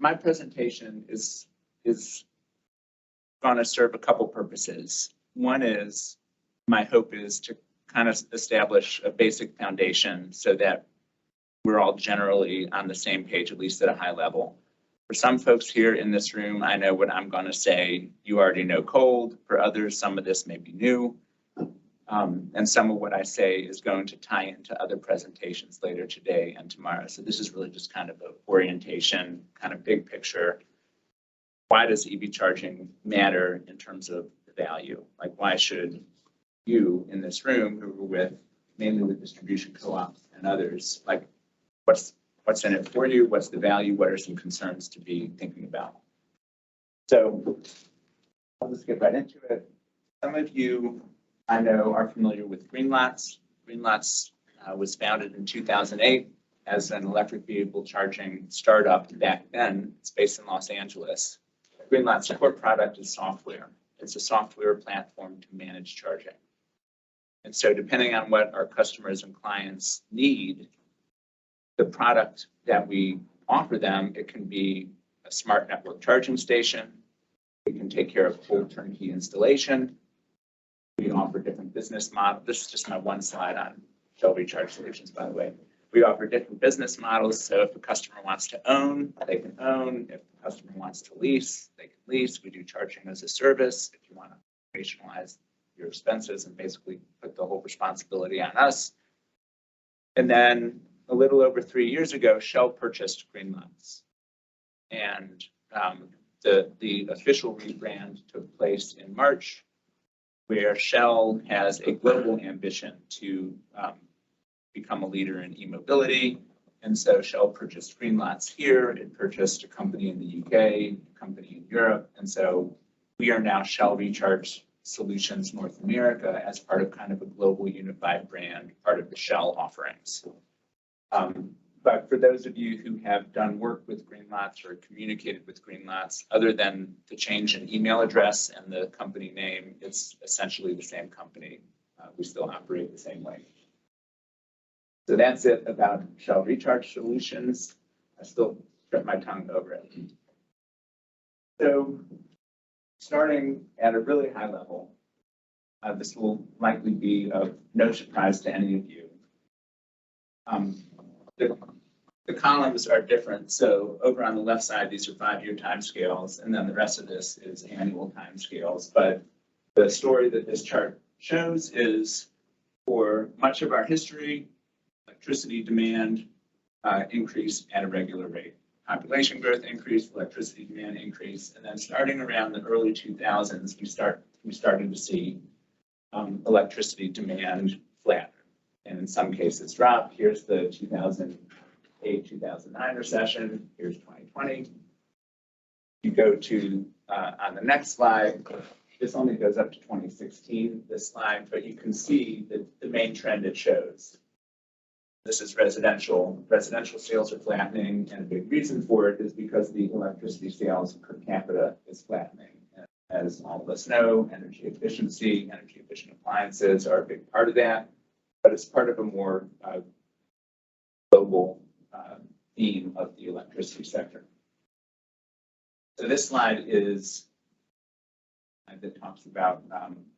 my presentation is going to serve a couple purposes. One is, my hope is to kind of establish a basic foundation so that we're all generally on the same page, at least at a high level. For some folks here in this room, I know what I'm going to say, you already know cold. For others, some of this may be new. And some of what I say is going to tie into other presentations later today and tomorrow. So this is really just kind of an orientation, kind of big picture. Why does EV charging matter in terms of the value? Like, why should you in this room, who were with, mainly with distribution co-ops and others, like, what's in it for you? What's the value? What are some concerns to be thinking about? So I'll just get right into it. Some of you I know are familiar with Greenlots. Greenlots was founded in 2008 as an electric vehicle charging startup back then. It's based in Los Angeles. Greenlots' core product is software. It's a software platform to manage charging. And so depending on what our customers and clients need, the product that we offer them, it can be a smart network charging station. We can take care of full turnkey installation. We offer different business models. This is just my one slide on Shell Recharge Solutions, by the way. We offer different business models. So if a customer wants to own, they can own. If the customer wants to lease, they can lease. We do charging as a service. If you want to operationalize your expenses and basically put the whole responsibility on us. And then a little over 3 years ago, Shell purchased Greenlots. And the official rebrand took place in March, where Shell has a global ambition to become a leader in e-mobility. And so Shell purchased Greenlots here. It purchased a company in the UK, a company in Europe. And so we are now Shell Recharge Solutions North America as part of kind of a global unified brand, part of the Shell offerings. But for those of you who have done work with Greenlots or communicated with Greenlots, other than the change in email address and the company name, it's essentially the same company. We still operate the same way. So that's it about Shell Recharge Solutions. I still trip my tongue over it. So starting at a really high level, this will likely be of no surprise to any of you. The columns are different. So over on the left side, these are 5-year timescales, and then the rest of this is annual timescales. But the story that this chart shows is, for much of our history, electricity demand increased at a regular rate. Population growth increased, electricity demand increased, and then starting around the early 2000s, we started to see electricity demand flatten, and in some cases drop. Here's the 2008-2009 recession. Here's 2020. You go to on the next slide. This only goes up to 2016. This slide, but you can see that the main trend it shows. This is residential. Residential sales are flattening, and a big reason for it is because the electricity sales per capita is flattening. As all of us know, energy efficient appliances are a big part of that, but it's part of a more global theme of the electricity sector. So this slide is that talks about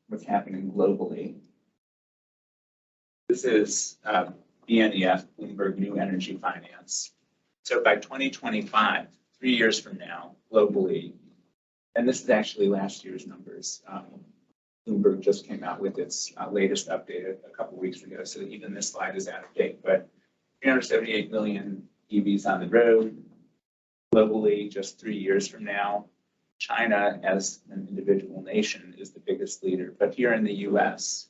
what's happening globally. This is BNEF, Bloomberg New Energy Finance. So by 2025, 3 years from now, globally, and this is actually last year's numbers. Bloomberg just came out with its latest update a couple weeks ago, so even this slide is out of date. But 378 million EVs on the road globally just 3 years from now. China, as an individual nation, is the biggest leader. But here in the U.S.,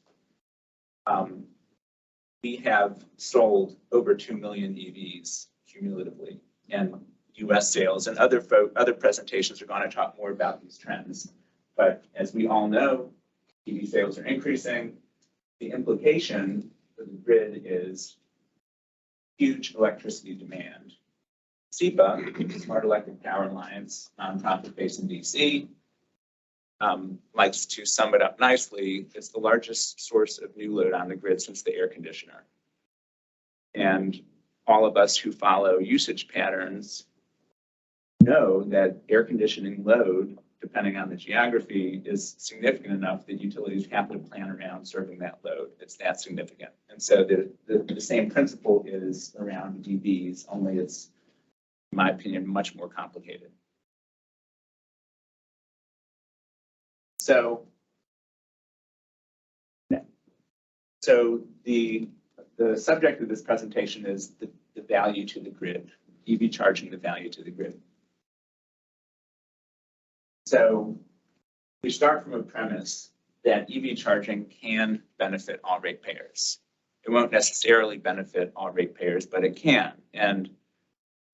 we have sold over 2 million EVs cumulatively, and U.S. sales and other presentations are going to talk more about these trends. But as we all know, EV sales are increasing. The implication for the grid is huge electricity demand. SEPA, Smart Electric Power Alliance, nonprofit based in DC, likes to sum it up nicely. It's the largest source of new load on the grid since the air conditioner. And all of us who follow usage patterns know that air conditioning load, depending on the geography, is significant enough that utilities have to plan around serving that load. It's that significant. And so the same principle is around EVs, only it's, in my opinion, much more complicated. So the subject of this presentation is the value to the grid, EV charging, the value to the grid. So we start from a premise that EV charging can benefit all ratepayers. It won't necessarily benefit all ratepayers, but it can. And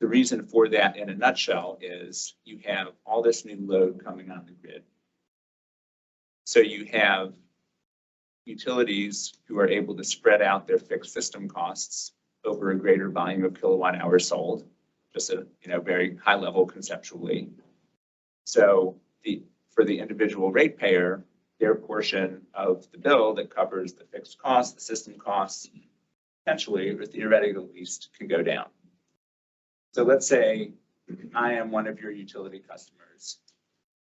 the reason for that in a nutshell is you have all this new load coming on the grid. So you have utilities who are able to spread out their fixed system costs over a greater volume of kilowatt hours sold, just at very high level conceptually. So for the individual ratepayer, their portion of the bill that covers the fixed costs, the system costs, potentially or theoretically at least, can go down. So let's say I am one of your utility customers.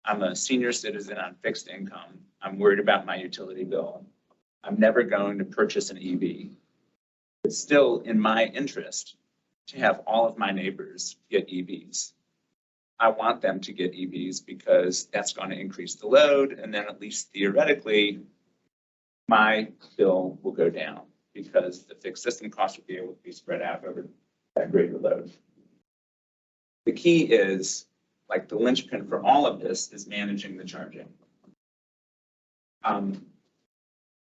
I'm a senior citizen on fixed income. I'm worried about my utility bill. I'm never going to purchase an EV. It's still in my interest to have all of my neighbors get EVs. I want them to get EVs because that's going to increase the load, and then at least theoretically, my bill will go down because the fixed system cost will be able to be spread out over that greater load. The key is, like the linchpin for all of this, is managing the charging.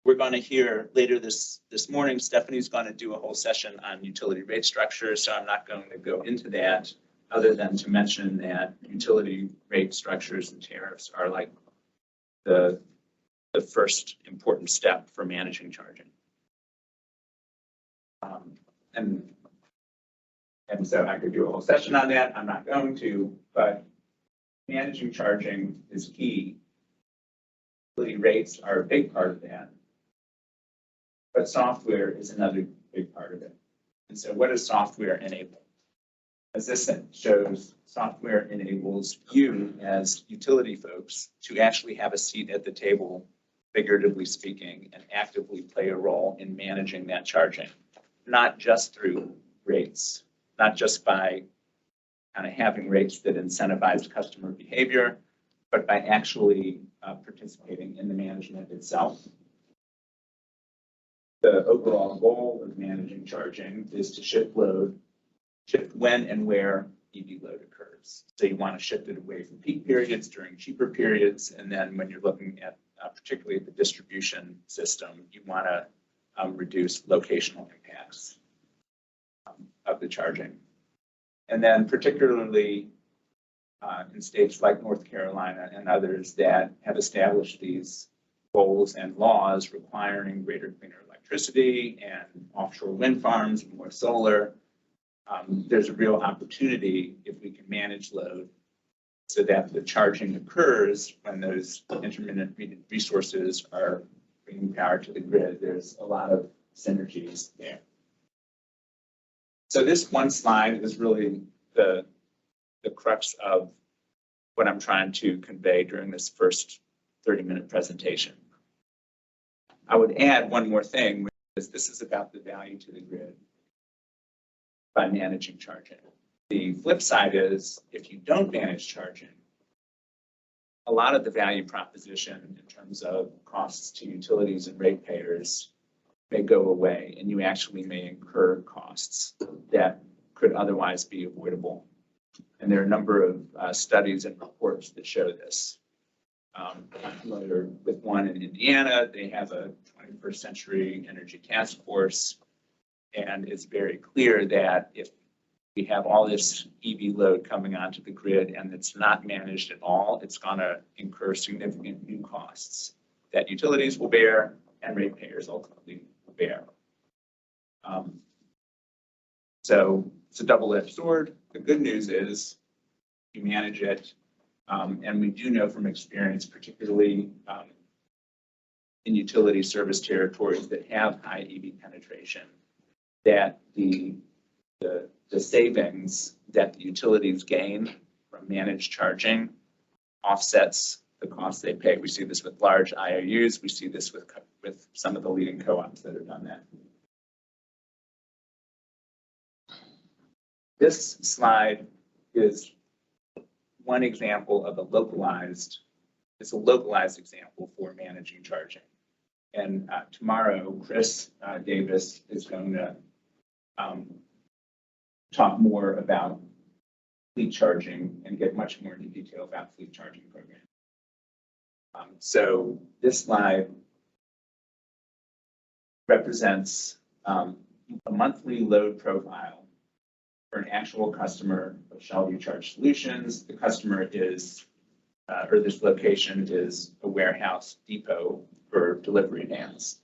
We're going to hear later this morning, Stephanie's going to do a whole session on utility rate structure, so I'm not going to go into that other than to mention that utility rate structures and tariffs are like the first important step for managing charging. And so I could do a whole session on that. I'm not going to, but managing charging is key. Utility rates are a big part of that. But software is another big part of it. And so what does software enable? As this shows, software enables you as utility folks to actually have a seat at the table, figuratively speaking, and actively play a role in managing that charging, not just through rates, not just by kind of having rates that incentivize customer behavior, but by actually participating in the management itself. The overall goal of managing charging is to shift when and where EV load occurs. So you want to shift it away from peak periods during cheaper periods, and then when you're looking at particularly the distribution system, you want to reduce locational impacts of the charging. And then particularly in states like North Carolina and others that have established these goals and laws requiring greater cleaner electricity and offshore wind farms and more solar, there's a real opportunity if we can manage load so that the charging occurs when those intermittent resources are bringing power to the grid. There's a lot of synergies there. So this one slide is really the crux of what I'm trying to convey during this first 30-minute presentation. I would add one more thing, which is this is about the value to the grid by managing charging. The flip side is if you don't manage charging, a lot of the value proposition in terms of costs to utilities and ratepayers may go away, and you actually may incur costs that could otherwise be avoidable. And there are a number of studies and reports that show this. I'm familiar with one in Indiana. They have a 21st Century Energy Task Force, and it's very clear that if we have all this EV load coming onto the grid and it's not managed at all, it's going to incur significant new costs that utilities will bear and ratepayers ultimately will bear. So it's a double-edged sword. The good news is you manage it, and we do know from experience, particularly in utility service territories that have high EV penetration, that the savings that the utilities gain from managed charging offsets the costs they pay. We see this with large IOUs. We see this with some of the leading co-ops that have done that. This slide is one example of it's a localized example for managing charging. And tomorrow, Chris Davis is going to talk more about fleet charging and get much more into detail about fleet charging program. So this slide represents a monthly load profile for an actual customer of Shell Recharge Solutions. The customer is, or this location is a warehouse depot for delivery vans.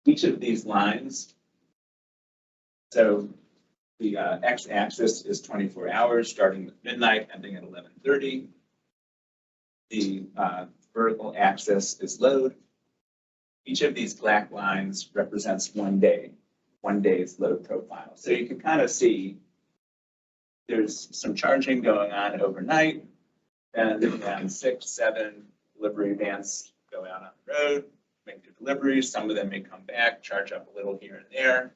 Each of these lines, so the x-axis is 24 hours, starting with midnight, ending at 11:30. The vertical axis is load. Each of these black lines represents one day's load profile. So you can kind of see there's some charging going on overnight, and then 6, 7 delivery vans go out on the road, make their deliveries. Some of them may come back, charge up a little here and there.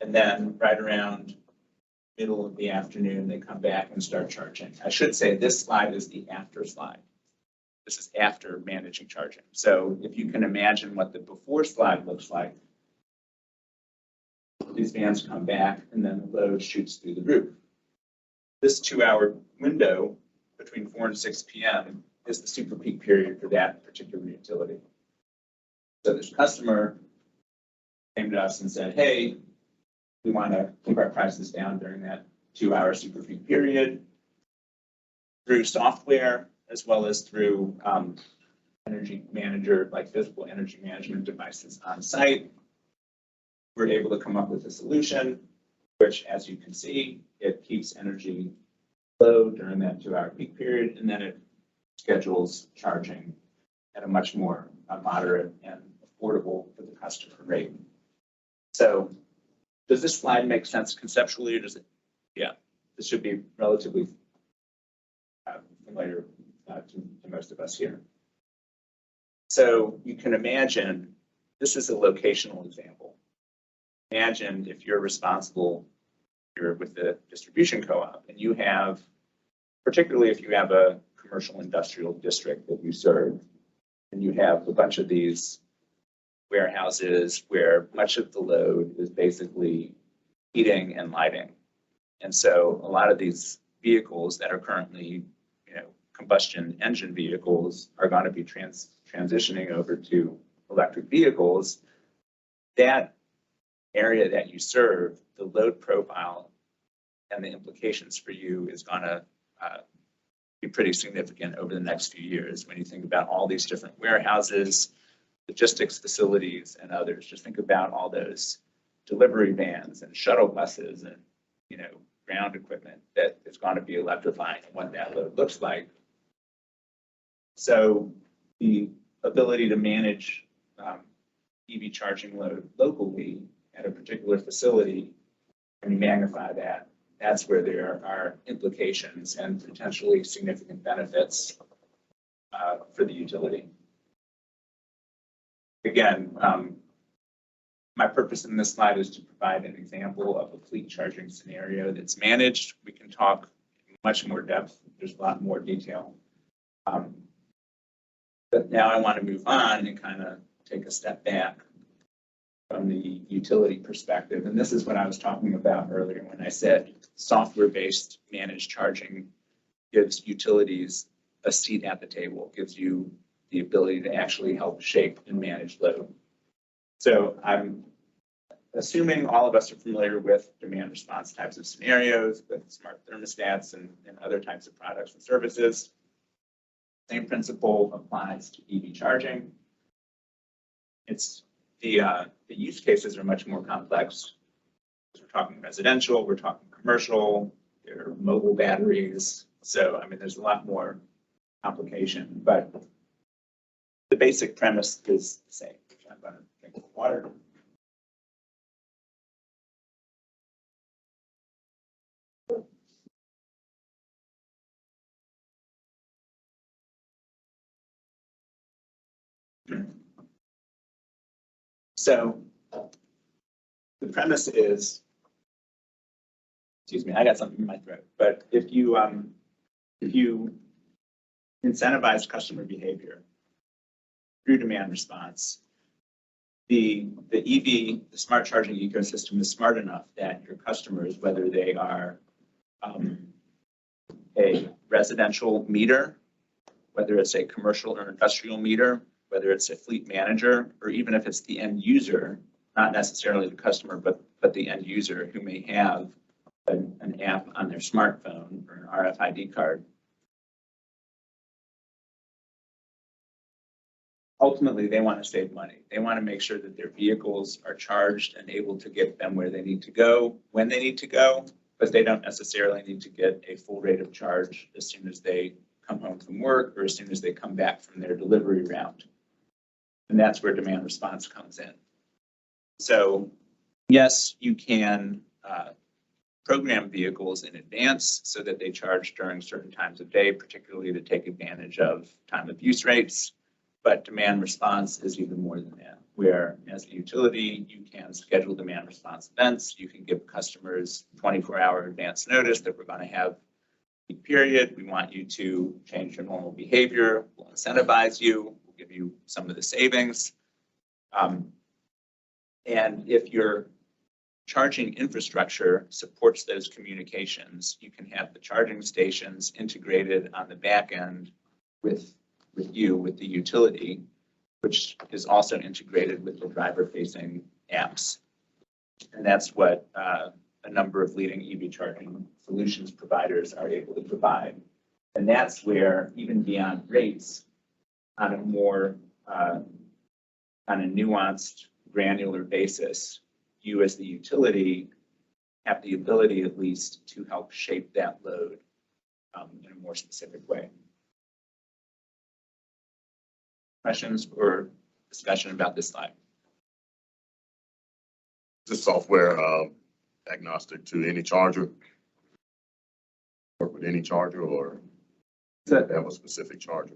And then right around middle of the afternoon, they come back and start charging. I should say this slide is the after slide. This is after managing charging. So if you can imagine what the before slide looks like, these vans come back and then the load shoots through the roof. This 2-hour window between 4 and 6 p.m. is the super peak period for that particular utility. So this customer came to us and said, hey, we want to keep our prices down during that 2-hour super peak period through software as well as through energy manager, like physical energy management devices on site. We're able to come up with a solution, which, as you can see, it keeps energy low during that 2-hour peak period, and then it schedules charging at a much more moderate and affordable for the customer rate. So does this slide make sense conceptually, or does it? Yeah, this should be relatively familiar to most of us here. So you can imagine, this is a locational example. Imagine if you're responsible, you're with the distribution co-op, and you have, particularly if you have a commercial industrial district that you serve, and you have a bunch of these warehouses where much of the load is basically heating and lighting. And so a lot of these vehicles that are currently, combustion engine vehicles are going to be transitioning over to electric vehicles. That area that you serve, the load profile and the implications for you is going to be pretty significant over the next few years. When you think about all these different warehouses, logistics facilities, and others, just think about all those delivery vans and shuttle buses and ground equipment that is going to be electrifying and what that load looks like. So the ability to manage EV charging load locally at a particular facility, when you magnify that, that's where there are implications and potentially significant benefits for the utility. Again, my purpose in this slide is to provide an example of a fleet charging scenario that's managed. We can talk in much more depth. There's a lot more detail. But now I want to move on and kind of take a step back from the utility perspective. And this is what I was talking about earlier when I said software-based managed charging gives utilities a seat at the table, gives you the ability to actually help shape and manage load. So I'm assuming all of us are familiar with demand response types of scenarios, with smart thermostats and other types of products and services. Same principle applies to EV charging. It's the use cases are much more complex. We're talking residential, we're talking commercial, there are mobile batteries. So, there's a lot more complication, but the basic premise is the same. I'm going to drink water. So the premise is, excuse me, I got something in my throat, but if you incentivize customer behavior through demand response, the EV, the smart charging ecosystem is smart enough that your customers, whether they are a residential meter, whether it's a commercial or industrial meter, whether it's a fleet manager, or even if it's the end user, not necessarily the customer, but the end user who may have an app on their smartphone or an RFID card. Ultimately, they want to save money. They want to make sure that their vehicles are charged and able to get them where they need to go, when they need to go, but they don't necessarily need to get a full rate of charge as soon as they come home from work or as soon as they come back from their delivery route. And that's where demand response comes in. So yes, you can program vehicles in advance so that they charge during certain times of day, particularly to take advantage of time of use rates. But demand response is even more than that, where as a utility, you can schedule demand response events. You can give customers 24-hour advance notice that we're going to have a period. We want you to change your normal behavior. We'll incentivize you. We'll give you some of the savings. And if your charging infrastructure supports those communications, you can have the charging stations integrated on the back end with the utility, which is also integrated with the driver-facing apps. And that's what a number of leading EV charging solutions providers are able to provide. And that's where, even beyond rates, on a more on a nuanced, granular basis, you as the utility have the ability at least to help shape that load in a more specific way. Questions or discussion about this slide? Is this software agnostic to any charger? Work with any charger, or does it have a specific charger?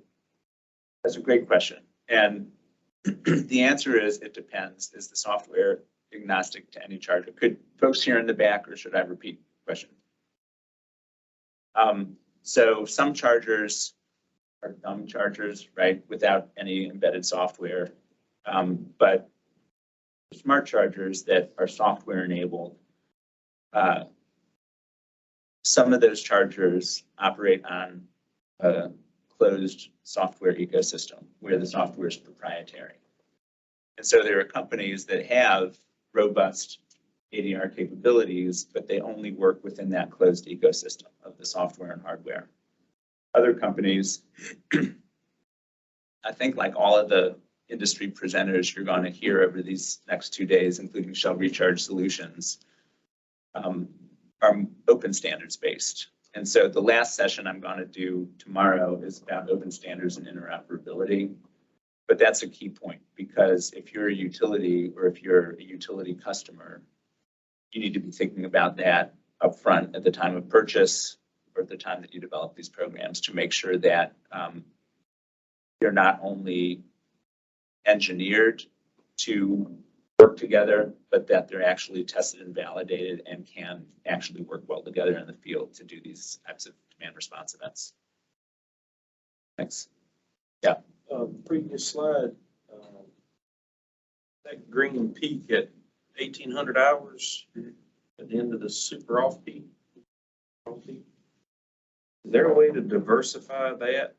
That's a great question. And the answer is it depends. Is the software agnostic to any charger? Could folks here in the back, or should I repeat the question? So some chargers are dumb chargers, right, without any embedded software. But smart chargers that are software enabled, some of those chargers operate on a closed software ecosystem where the software is proprietary. And so there are companies that have robust ADR capabilities, but they only work within that closed ecosystem of the software and hardware. Other companies, I think like all of the industry presenters you're going to hear over these next 2 days, including Shell Recharge Solutions, are open standards based. And so the last session I'm going to do tomorrow is about open standards and interoperability. But that's a key point, because if you're a utility or if you're a utility customer, you need to be thinking about that upfront at the time of purchase or at the time that you develop these programs, to make sure that they're not only engineered to work together, but that they're actually tested and validated and can actually work well together in the field to do these types of demand response events. Thanks. Yeah. Previous slide, that green peak at 1,800 hours at the end of the super off peak. Is there a way to diversify that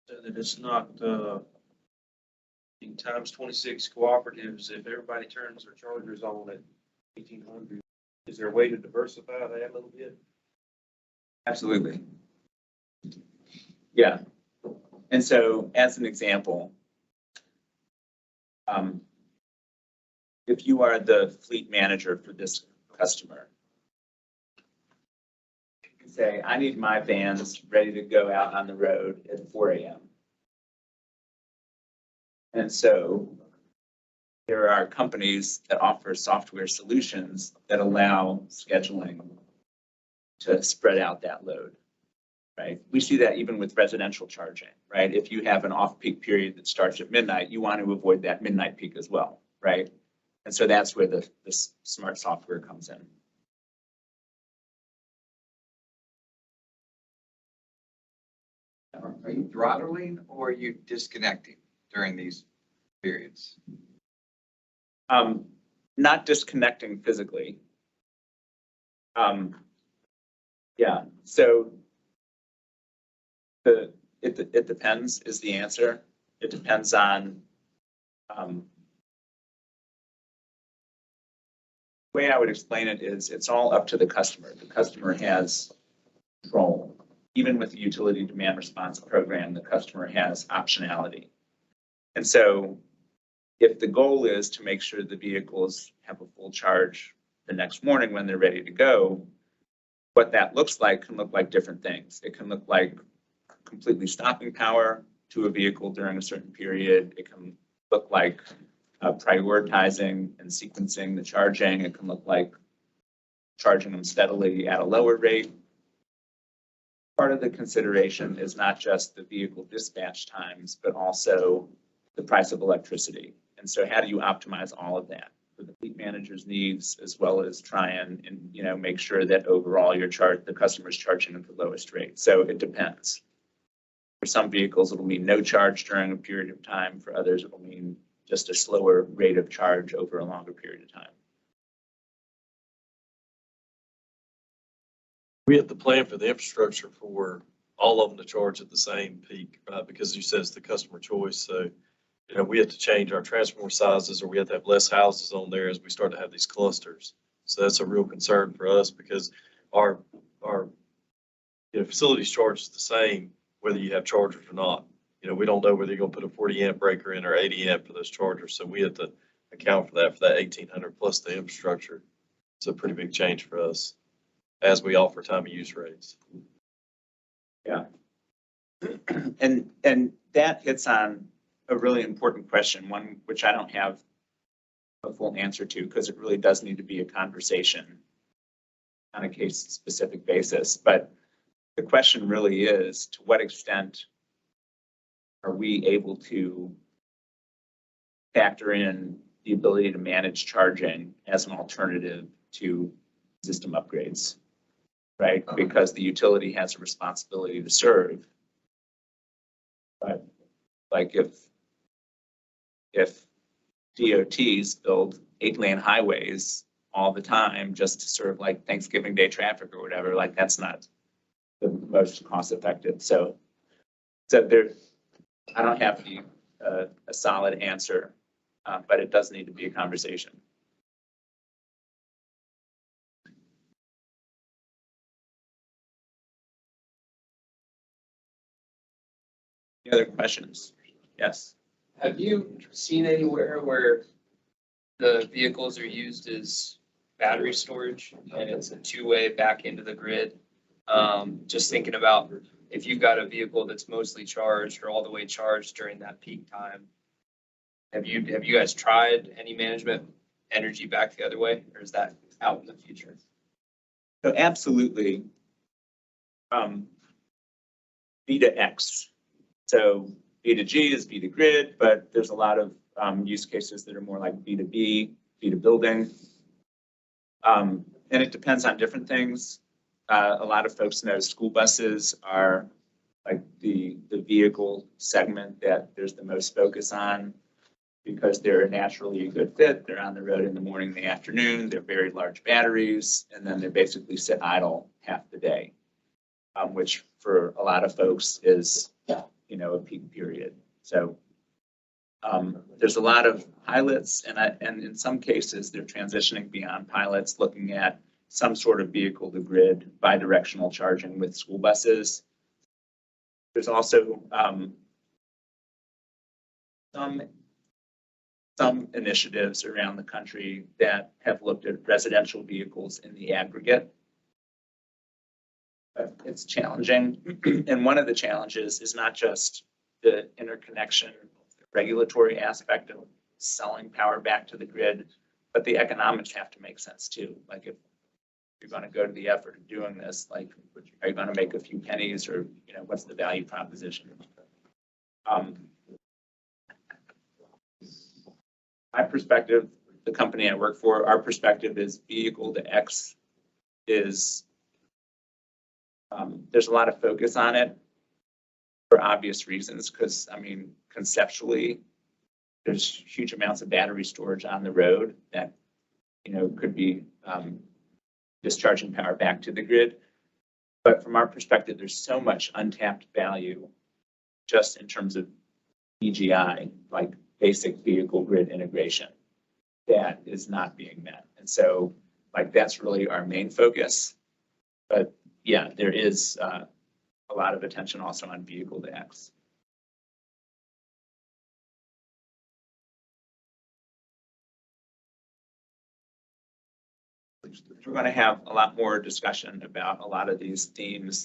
so that it's not times 26 cooperatives? If everybody turns their chargers on at 1,800, is there a way to diversify that a little bit? Absolutely. Yeah. And so as an example, if you are the fleet manager for this customer, you can say, I need my vans ready to go out on the road at 4 a.m. And so there are companies that offer software solutions that allow scheduling to spread out that load. right? We see that even with residential charging, right? If you have an off-peak period that starts at midnight, you want to avoid that midnight peak as well, right? And so that's where the smart software comes in. Are you throttling or are you disconnecting during these periods? Not disconnecting physically. Yeah, so it depends is the answer. It depends on the way I would explain it is it's all up to the customer. The customer has control. Even with the utility demand response program, the customer has optionality. And so if the goal is to make sure the vehicles have a full charge the next morning when they're ready to go, what that looks like can look like different things. It can look like completely stopping power to a vehicle during a certain period. It can look like prioritizing and sequencing the charging. It can look like charging them steadily at a lower rate. Part of the consideration is not just the vehicle dispatch times, but also the price of electricity. And so how do you optimize all of that for the fleet manager's needs, as well as try and make sure that overall the customer's charging at the lowest rate. So it depends. For some vehicles, it'll mean no charge during a period of time. For others, it'll mean just a slower rate of charge over a longer period of time. We have to plan for the infrastructure for all of them to charge at the same peak, right? Because you said it's the customer choice. So, we have to change our transformer sizes, or we have to have less houses on there as we start to have these clusters. So that's a real concern for us because our facilities charge the same whether you have chargers or not. We don't know whether you're going to put a 40 amp breaker in or 80 amp for those chargers. So we have to account for that 1,800 plus the infrastructure. It's a pretty big change for us as we offer time of use rates. Yeah. And that hits on a really important question, one which I don't have a full answer to because it really does need to be a conversation on a case specific basis. But the question really is, to what extent are we able to factor in the ability to manage charging as an alternative to system upgrades, right? Because the utility has a responsibility to serve. But like if DOTs build 8-lane highways all the time just to serve like Thanksgiving Day traffic or whatever, like that's not the most cost effective. So there, I don't have a solid answer, but it does need to be a conversation. Any other questions? Yes. Have you seen anywhere where the vehicles are used as battery storage and it's a two-way back into the grid? Just thinking about if you've got a vehicle that's mostly charged or all the way charged during that peak time, have you guys tried any management energy back the other way, or is that out in the future? So absolutely. V to X. So V to G is V to grid, but there's a lot of use cases that are more like V to B, V to building. And it depends on different things. A lot of folks know school buses are like the vehicle segment that there's the most focus on because they're naturally a good fit. They're on the road in the morning, and the afternoon. They're very large batteries, and then they basically sit idle half the day, which for a lot of folks is a peak period. So there's a lot of pilots, and in some cases they're transitioning beyond pilots, looking at some sort of vehicle to grid bidirectional charging with school buses. There's also some initiatives around the country that have looked at residential vehicles in the aggregate. It's challenging, and one of the challenges is not just the interconnection regulatory aspect of selling power back to the grid, but the economics have to make sense too. Like you're going to go to the effort of doing this, like, are you going to make a few pennies or, what's the value proposition? My perspective, the company I work for, our perspective is B equal to X is, there's a lot of focus on it for obvious reasons, because, conceptually, there's huge amounts of battery storage on the road that, could be discharging power back to the grid. But from our perspective, there's so much untapped value just in terms of BGI, like basic vehicle grid integration, that is not being met. And so, like, that's really our main focus. But yeah, there is a lot of attention also on vehicle to X. We're going to have a lot more discussion about a lot of these themes